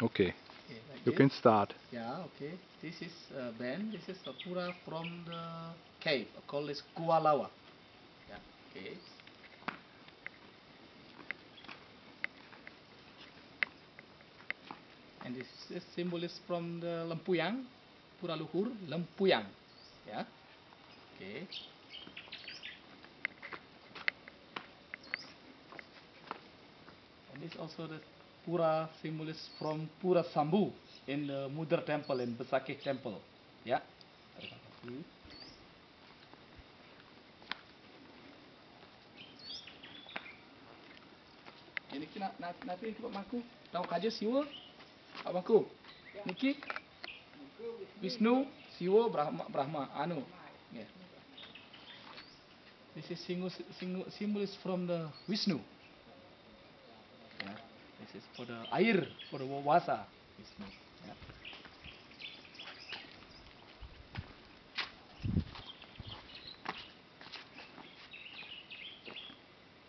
Okay, Okay, like you this. can start. Yeah, okay. This is Ben. This is a pura from the cave called as Kualawa. Yeah, okay. And this is symbol is from the Lempuyang, Pura Luhur, Lempuyang. Yeah, okay. And this also the Pura symbol is from Pura Sambu in the Mother Temple in Besakih Temple. Yeah. Terima kasih. Ini kena nanti kita mangku. Tahu aja siwa. Abangku. Niki Wisnu, Siwa, Brahma, Anu. Yeah. This is symbol is from the Wisnu. Yeah. This is for the air, for the wasa. Wisnu. Yeah.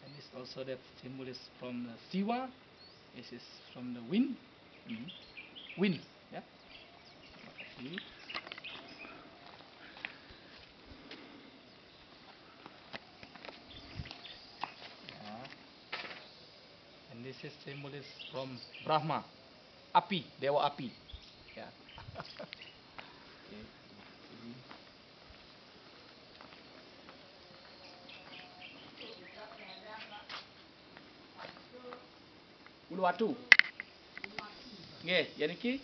And this also that symbol is from the Siwa. This is from the wind. Wind. Yeah. Terima kasih. Yeah. And this is symbol is from Brahma. Api, Dewa Api. Yeah. Okay. Uluwatu. Nggih, ya niki.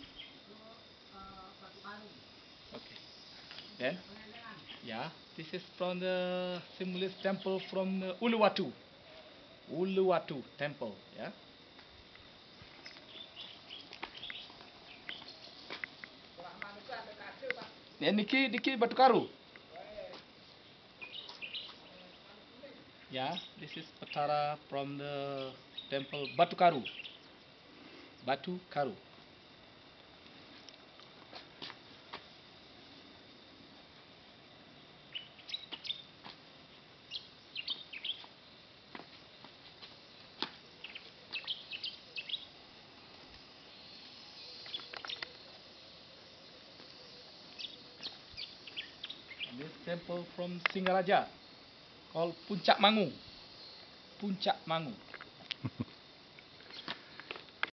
Okay. Then, yeah, this is from the symbolist temple from Uluwatu. Uluwatu temple, yeah. Ya niki Batu Karu. Yeah, this is Patara from the temple Batu Karu. Batu Karu. And this temple from Singaraja called Puncak Mangu. Puncak Mangu.